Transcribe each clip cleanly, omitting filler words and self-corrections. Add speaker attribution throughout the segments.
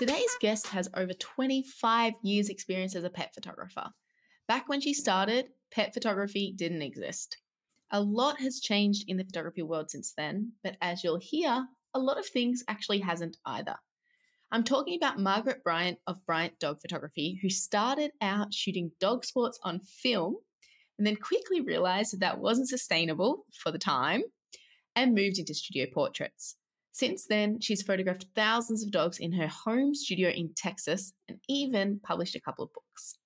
Speaker 1: Today's guest has over 25 years experience as a pet photographer. Back when she started, pet photography didn't exist. A lot has changed in the photography world since then, but as you'll hear, a lot of things actually hasn't either. I'm talking about Margaret Bryant of Bryant Dog Photography, who started out shooting dog sports on film and then quickly realized that wasn't sustainable for the time and moved into studio portraits. Since then, she's photographed thousands of dogs in her home studio in Texas and even published a couple of books.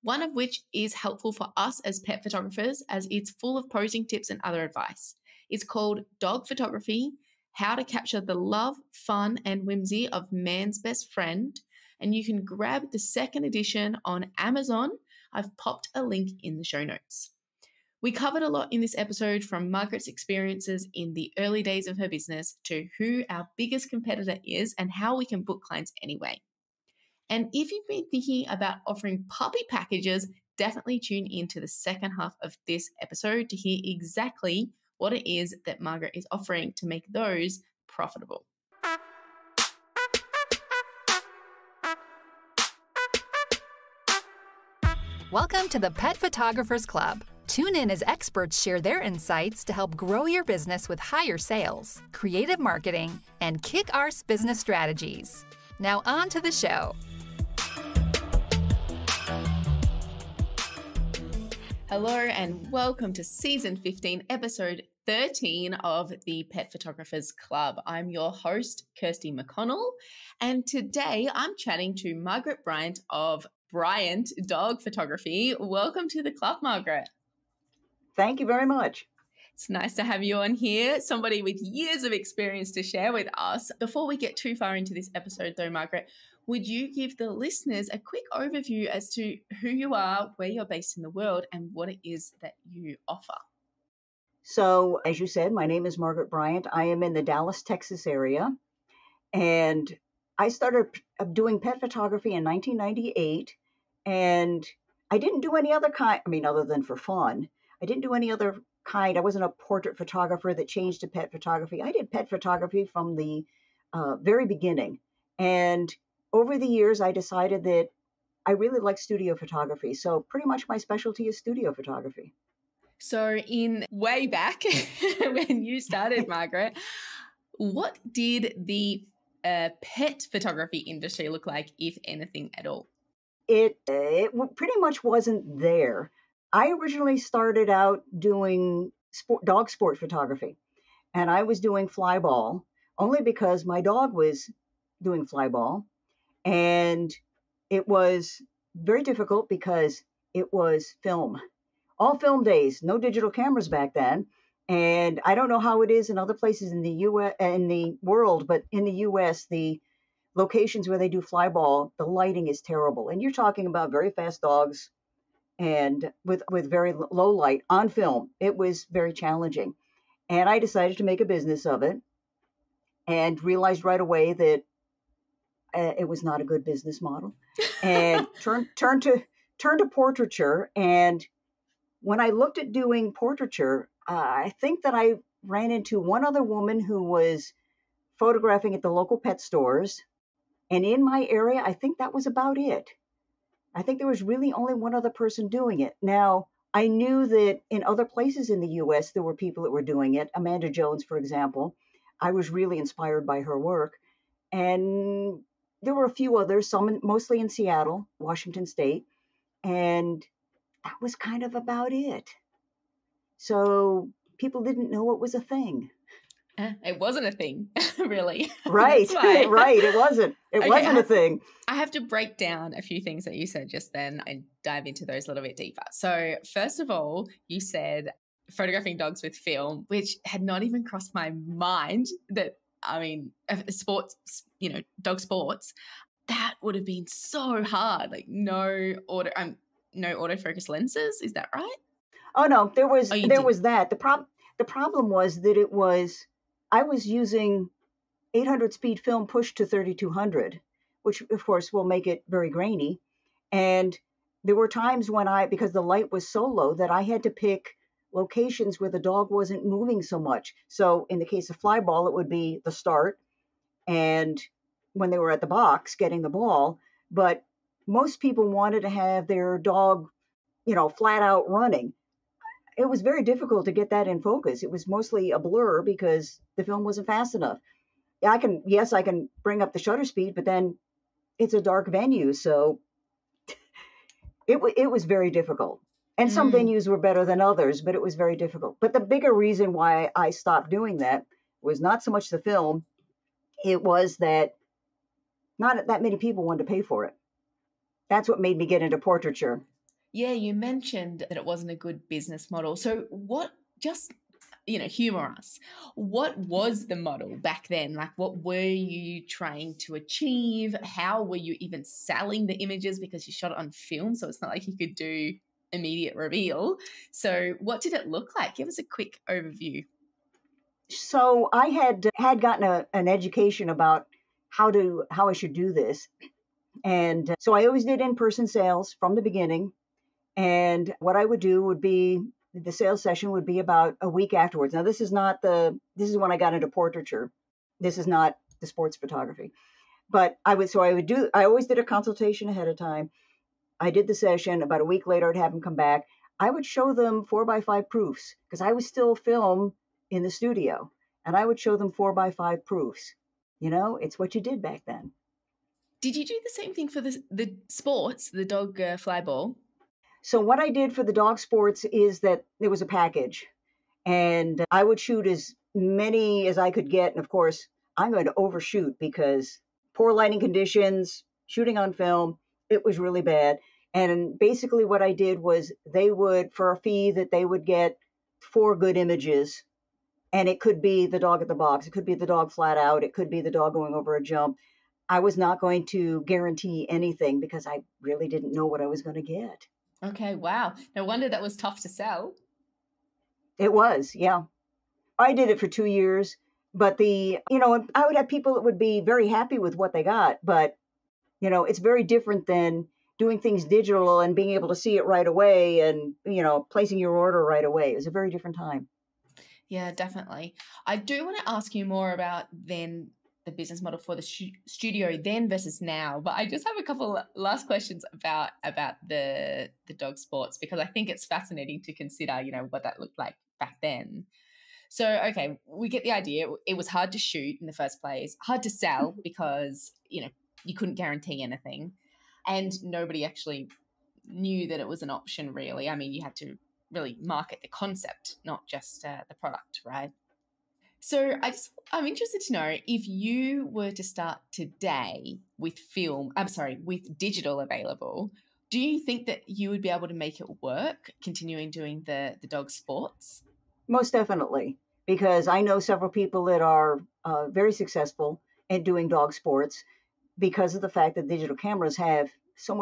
Speaker 1: One of which is helpful for us as pet photographers as it's full of posing tips and other advice. It's called Dog Photography: How to Capture the Love, Fun, and Whimsy of Man's Best Friend. And you can grab the second edition on Amazon. I've popped a link in the show notes. We covered a lot in this episode, from Margaret's experiences in the early days of her business to who our biggest competitor is and how we can book clients anyway. And if you've been thinking about offering puppy packages, definitely tune into the second half of this episode to hear exactly what it is that Margaret is offering to make those profitable.
Speaker 2: Welcome to the Pet Photographers Club. Tune in as experts share their insights to help grow your business with higher sales, creative marketing, and kick-ass business strategies. Now on to the show.
Speaker 1: Hello and welcome to Season 15, Episode 13 of the Pet Photographers Club. I'm your host, Kirsty McConnell, and today I'm chatting to Margaret Bryant of Bryant Dog Photography. Welcome to the club, Margaret.
Speaker 3: Thank you very much.
Speaker 1: It's nice to have you on here, somebody with years of experience to share with us. Before we get too far into this episode though, Margaret, would you give the listeners a quick overview as to who you are, where you're based in the world, and what it is that you offer?
Speaker 3: So, as you said, my name is Margaret Bryant. I am in the Dallas, Texas area, and I started doing pet photography in 1998, and I didn't do any other kind, other than for fun. I didn't do any other kind. I wasn't a portrait photographer that changed to pet photography. I did pet photography from the very beginning. And over the years, I decided that I really like studio photography. So pretty much my specialty is studio photography.
Speaker 1: So in way back when you started, Margaret, what did the pet photography industry look like, if anything at all?
Speaker 3: It pretty much wasn't there. I originally started out doing dog sport photography, and I was doing fly ball only because my dog was doing fly ball, and it was very difficult because it was film, all film days, no digital cameras back then. And I don't know how it is in other places in the U.S. in the world, but in the U.S., the locations where they do fly ball, the lighting is terrible, and you're talking about very fast dogs. And with very low light on film, it was very challenging. And I decided to make a business of it and realized right away that it was not a good business model, and turned to portraiture. And when I looked at doing portraiture, I think that I ran into one other woman who was photographing at the local pet stores. And in my area, I think that was about it. I think there was really only one other person doing it. Now, I knew that in other places in the U.S., there were people that were doing it. Amanda Jones, for example. I was really inspired by her work. And there were a few others, some mostly in Seattle, Washington State. And that was kind of about it. So people didn't know it was a thing.
Speaker 1: It wasn't a thing, really.
Speaker 3: Right, right. It wasn't a thing.
Speaker 1: I have to break down a few things that you said just then and dive into those a little bit deeper. So first of all, you said photographing dogs with film, which had not even crossed my mind that, sports, dog sports, that would have been so hard. Like no autofocus lenses. Is that right?
Speaker 3: Oh, no, there was that. The problem was that I was using 800 speed film pushed to 3200, which of course will make it very grainy. And there were times when because the light was so low, that I had to pick locations where the dog wasn't moving so much. So in the case of fly ball, it would be the start and when they were at the box getting the ball, but most people wanted to have their dog, flat out running. It was very difficult to get that in focus. It was mostly a blur because the film wasn't fast enough. I can bring up the shutter speed, but then it's a dark venue, so it was very difficult. And some venues were better than others, but it was very difficult. But the bigger reason why I stopped doing that was not so much the film, it was that not that many people wanted to pay for it. That's what made me get into portraiture.
Speaker 1: Yeah, you mentioned that it wasn't a good business model. So humor us. What was the model back then? Like, what were you trying to achieve? How were you even selling the images? Because you shot it on film, so it's not like you could do immediate reveal. So what did it look like? Give us a quick overview.
Speaker 3: So I had gotten an education about how I should do this. And so I always did in-person sales from the beginning. And what I would do would be the sales session would be about a week afterwards. Now, this is when I got into portraiture. This is not the sports photography. But I always did a consultation ahead of time. I did the session. About a week later, I'd have them come back. I would show them 4x5 proofs because I was still film in the studio. And I would show them 4x5 proofs. It's what you did back then.
Speaker 1: Did you do the same thing for the sports, the dog fly ball?
Speaker 3: So what I did for the dog sports is that there was a package, and I would shoot as many as I could get. And of course, I'm going to overshoot because poor lighting conditions, shooting on film, it was really bad. And basically what I did was they would, for a fee, that they would get 4 good images. And it could be the dog at the box. It could be the dog flat out. It could be the dog going over a jump. I was not going to guarantee anything because I really didn't know what I was going to get.
Speaker 1: Okay, wow. No wonder that was tough to sell.
Speaker 3: It was, yeah. I did it for 2 years, but I would have people that would be very happy with what they got, but, it's very different than doing things digital and being able to see it right away and, placing your order right away. It was a very different time.
Speaker 1: Yeah, definitely. I do want to ask you more about then the business model for the studio then versus now, but I just have a couple last questions about the dog sports because I think it's fascinating to consider, what that looked like back then. So, okay, we get the idea. It was hard to shoot in the first place, hard to sell because, you couldn't guarantee anything, and nobody actually knew that it was an option really. I mean, you had to really market the concept, not just the product, right? So I'm interested to know if you were to start today with with digital available, do you think that you would be able to make it work, continuing doing the dog sports?
Speaker 3: Most definitely, because I know several people that are very successful at doing dog sports because of the fact that digital cameras have so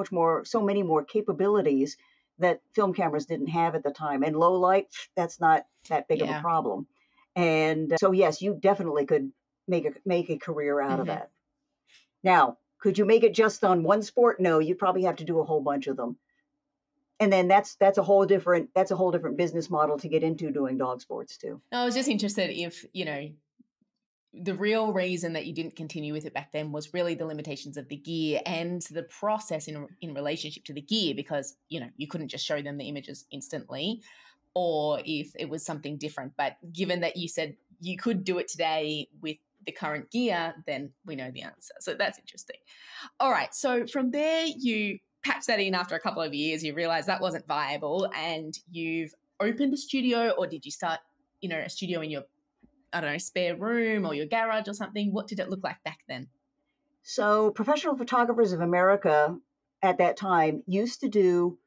Speaker 3: many more capabilities that film cameras didn't have at the time. And low light, that's not that big of a problem. And so, yes, you definitely could make a career out of that. Now, could you make it just on one sport? No, you'd probably have to do a whole bunch of them. And then that's a whole different business model to get into doing dog sports too.
Speaker 1: No, I was just interested if, the real reason that you didn't continue with it back then was really the limitations of the gear and the process in relationship to the gear because, you couldn't just show them the images instantly, or if it was something different. But given that you said you could do it today with the current gear, then we know the answer. So that's interesting. All right. So from there, you patched that in after a couple of years. You realized that wasn't viable and you've opened a studio, or did you start, a studio in your, spare room or your garage or something? What did it look like back then?
Speaker 3: So Professional Photographers of America at that time used to do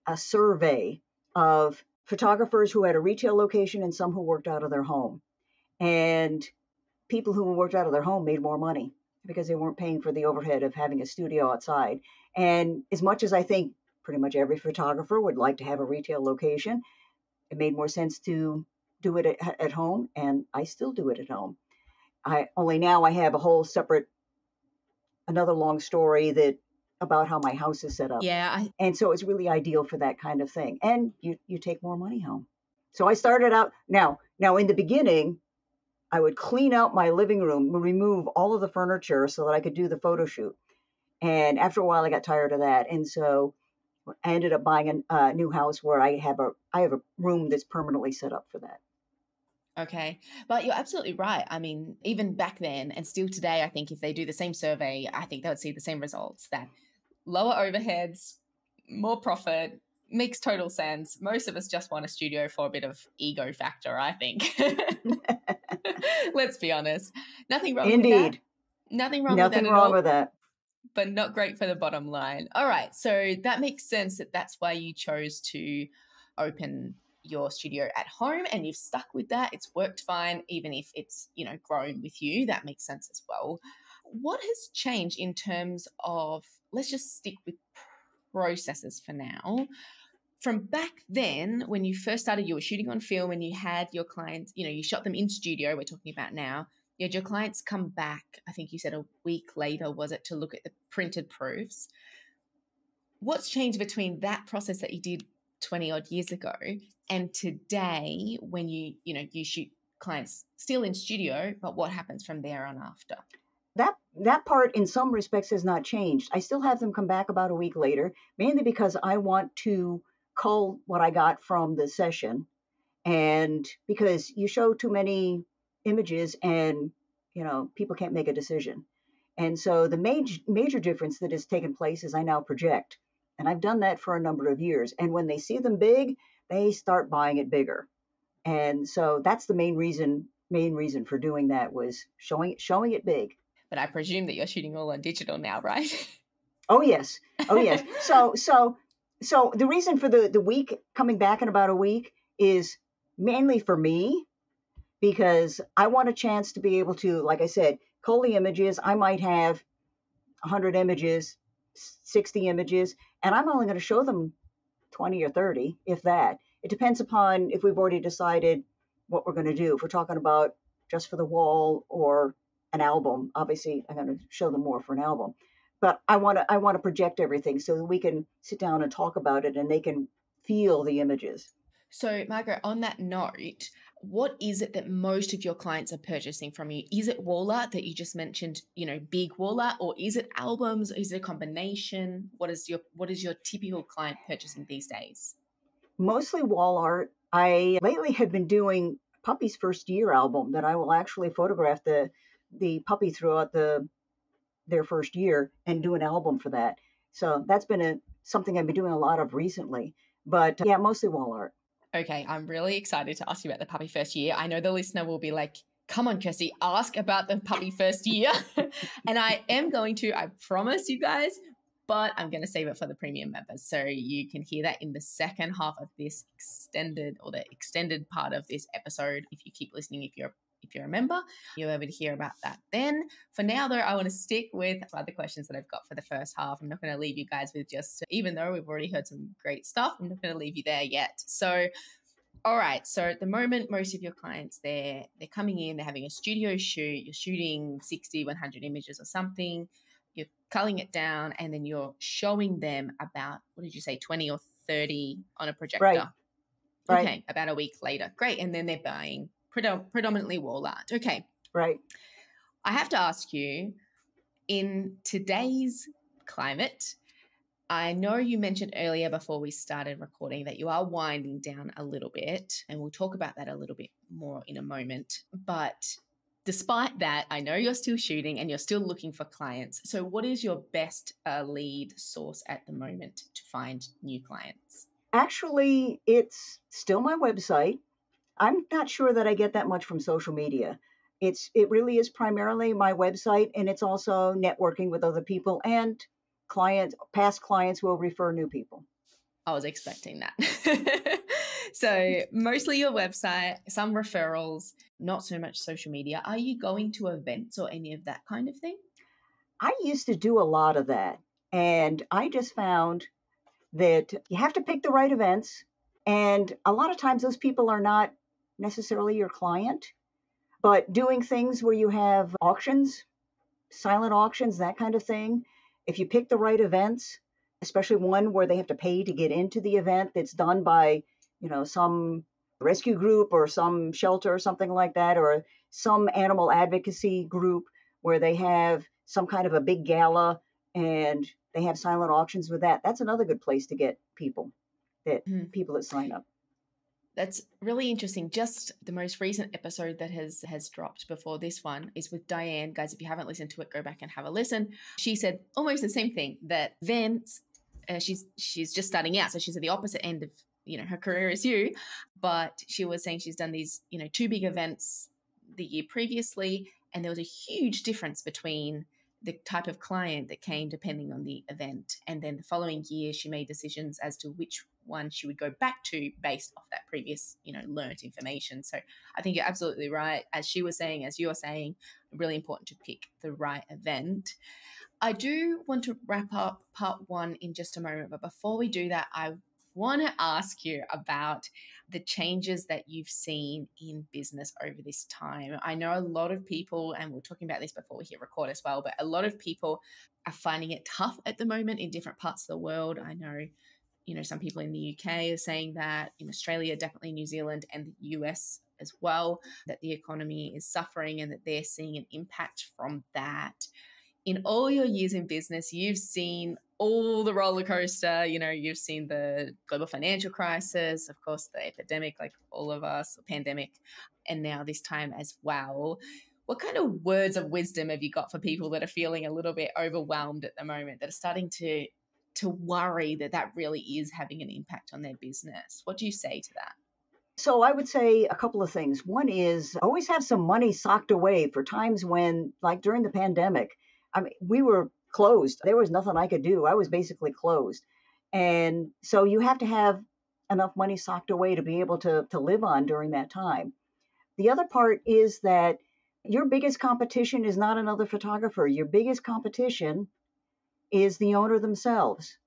Speaker 3: a survey of photographers who had a retail location and some who worked out of their home. And people who worked out of their home made more money because they weren't paying for the overhead of having a studio outside. And as much as I think pretty much every photographer would like to have a retail location, it made more sense to do it at home, and I still do it at home. Only now I have a whole separate, another long story about how my house is set up.
Speaker 1: Yeah.
Speaker 3: And so it's really ideal for that kind of thing. And you take more money home. So I started out now in the beginning, I would clean out my living room, remove all of the furniture so that I could do the photo shoot. And after a while, I got tired of that. And so I ended up buying a new house where I have a room that's permanently set up for that.
Speaker 1: Okay. But you're absolutely right. I mean, even back then and still today, I think if they do the same survey, I think they would see the same results, that lower overheads, more profit, makes total sense. Most of us just want a studio for a bit of ego factor, I think. Let's be honest. Nothing wrong with that.
Speaker 3: Indeed.
Speaker 1: Nothing wrong
Speaker 3: Nothing
Speaker 1: with that
Speaker 3: wrong
Speaker 1: at all.
Speaker 3: with that.
Speaker 1: But not great for the bottom line. All right. So that makes sense that's why you chose to open your studio at home, and you've stuck with that. It's worked fine, even if it's, grown with you. That makes sense as well. What has changed in terms of, let's just stick with processes for now. From back then, when you first started, you were shooting on film and you had your clients, you shot them in studio, we're talking about now. You had your clients come back, I think you said a week later, was it, to look at the printed proofs. What's changed between that process that you did 20 odd years ago and today when you shoot clients still in studio, but what happens from there on after?
Speaker 3: That part in some respects has not changed. I still have them come back about a week later, mainly because I want to cull what I got from the session. And because you show too many images and, people can't make a decision. And so the major difference that has taken place is I now project. And I've done that for a number of years. And when they see them big, they start buying it bigger. And so that's the main reason for doing that, was showing it big.
Speaker 1: But I presume that you're shooting all on digital now, right?
Speaker 3: Oh yes. So the reason for the week coming back in about a week is mainly for me, because I want a chance to be able to, like I said, cull the images. I might have 100 images, 60 images, and I'm only going to show them 20 or 30, if that. It depends upon if we've already decided what we're going to do. If we're talking about just for the wall or an album, obviously I'm going to show them more for an album. But I want to project everything so that we can sit down and talk about it and they can feel the images.
Speaker 1: So, Margaret, on that note, what is it that most of your clients are purchasing from you? Is it wall art that you just mentioned, big wall art, or is it albums? Is it a combination? What is your typical client purchasing these days?
Speaker 3: Mostly wall art. I lately have been doing Puppy's first year album, that I will actually photograph the puppy throughout their first year and do an album for that. So that's been something I've been doing a lot of recently. But yeah, mostly wall art.
Speaker 1: Okay, I'm really excited to ask you about the puppy first year. I know the listener will be like, come on, Kirsty, ask about the puppy first year. And I am going to, I promise you guys, but I'm going to save it for the premium members. So you can hear that in the second half of this the extended part of this episode. If you keep listening, if you're a member, you'll be able to hear about that then. For now, though, I want to stick with other questions that I've got for the first half. I'm not going to leave you guys with just, even though we've already heard some great stuff, I'm not going to leave you there yet. So, all right. So at the moment, most of your clients, they're coming in, they're having a studio shoot, you're shooting 60, 100 images or something, you're culling it down, and then you're showing them about, what did you say, 20 or 30 on a projector?
Speaker 3: Right.
Speaker 1: Okay, about a week later. Great. And then they're buying predominantly wall art. Okay.
Speaker 3: Right.
Speaker 1: I have to ask you, in today's climate, I know you mentioned earlier before we started recording that you are winding down a little bit, and we'll talk about that a little bit more in a moment. But despite that, I know you're still shooting and you're still looking for clients. So what is your best lead source at the moment to find new clients?
Speaker 3: Actually, it's still my website. I'm not sure that I get that much from social media. It really is primarily my website, and it's also networking with other people, and past clients will refer new people.
Speaker 1: I was expecting that. So mostly your website, some referrals, not so much social media. Are you going to events or any of that kind of thing?
Speaker 3: I used to do a lot of that, and I just found that you have to pick the right events, and a lot of times those people are not necessarily your client, but doing things where you have auctions, silent auctions, that kind of thing. If you pick the right events, especially one where they have to pay to get into the event that's done by, some rescue group or some shelter or something like that, or some animal advocacy group where they have some kind of a big gala and they have silent auctions with that. That's another good place to get people that sign up.
Speaker 1: That's really interesting. Just the most recent episode that has dropped before this one is with Diane. Guys, if you haven't listened to it, go back and have a listen. She said almost the same thing, that events, she's just starting out. So she's at the opposite end of, her career as you. But she was saying she's done these, 2 big events the year previously. And there was a huge difference between the type of client that came depending on the event. And then the following year, she made decisions as to which one she would go back to based off that previous, learned information. So I think you're absolutely right. As she was saying, as you're saying, really important to pick the right event. I do want to wrap up part 1 in just a moment. But before we do that, I want to ask you about the changes that you've seen in business over this time. I know a lot of people, and we're talking about this before we hit record as well, but a lot of people are finding it tough at the moment in different parts of the world. I know, some people in the UK are saying that, in Australia, definitely New Zealand and the US as well, that the economy is suffering and that they're seeing an impact from that. In all your years in business, you've seen all the roller coaster, you've seen the global financial crisis, of course, the epidemic, like all of us, the pandemic, and now this time as well. What kind of words of wisdom have you got for people that are feeling a little bit overwhelmed at the moment, that are starting to worry that really is having an impact on their business? What do you say to that?
Speaker 3: So I would say a couple of things. One is always have some money socked away for times when, like during the pandemic, we were closed. There was nothing I could do. I was basically closed. And so you have to have enough money socked away to be able to live on during that time. The other part is that your biggest competition is not another photographer. Your biggest competition is the owner themselves.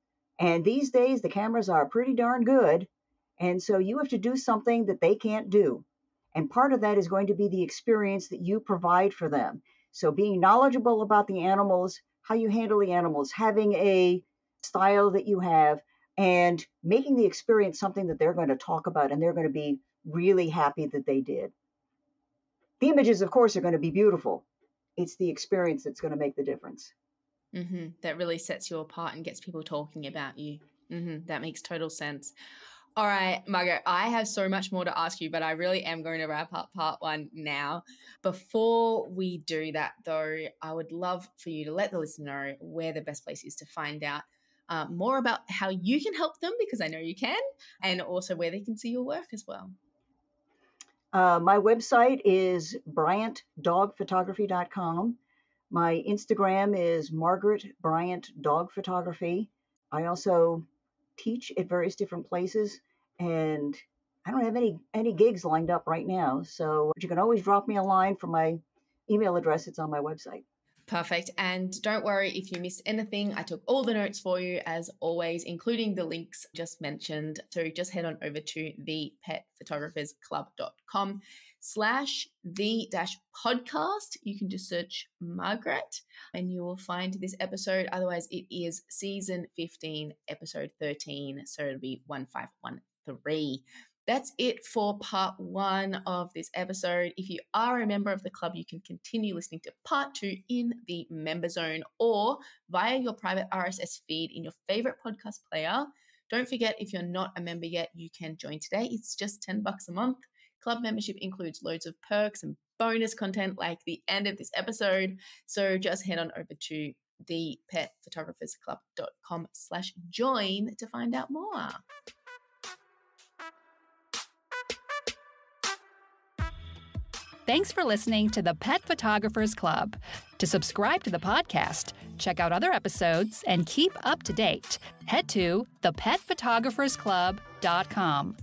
Speaker 3: And these days, the cameras are pretty darn good. And so you have to do something that they can't do. And part of that is going to be the experience that you provide for them. So being knowledgeable about the animals, how you handle the animals, having a style that you have, and making the experience something that they're going to talk about and they're going to be really happy that they did. The images, of course, are going to be beautiful. It's the experience that's going to make the difference.
Speaker 1: Mm-hmm. That really sets you apart and gets people talking about you. Mm-hmm. That makes total sense. All right, Margaret, I have so much more to ask you, but I really am going to wrap up part 1 now. Before we do that, though, I would love for you to let the listener know where the best place is to find out more about how you can help them, because I know you can, and also where they can see your work as well.
Speaker 3: My website is bryantdogphotography.com. My Instagram is Margaret Bryant Dog Photography. I also teach at various different places, and I don't have any gigs lined up right now. So you can always drop me a line from my email address. It's on my website.
Speaker 1: Perfect. And don't worry if you missed anything. I took all the notes for you as always, including the links just mentioned. So just head on over to thepetphotographersclub.com/the-podcast. You can just search Margaret and you will find this episode. Otherwise, it is season 15, episode 13. So it'll be 1513. That's it for part 1 of this episode. If you are a member of the club, you can continue listening to part 2 in the member zone or via your private RSS feed in your favorite podcast player. Don't forget, if you're not a member yet, you can join today. It's just $10 a month. Club membership includes loads of perks and bonus content like the end of this episode. So just head on over to thepetphotographersclub.com/join to find out more.
Speaker 2: Thanks for listening to the Pet Photographers Club. To subscribe to the podcast, check out other episodes, and keep up to date, head to thepetphotographersclub.com.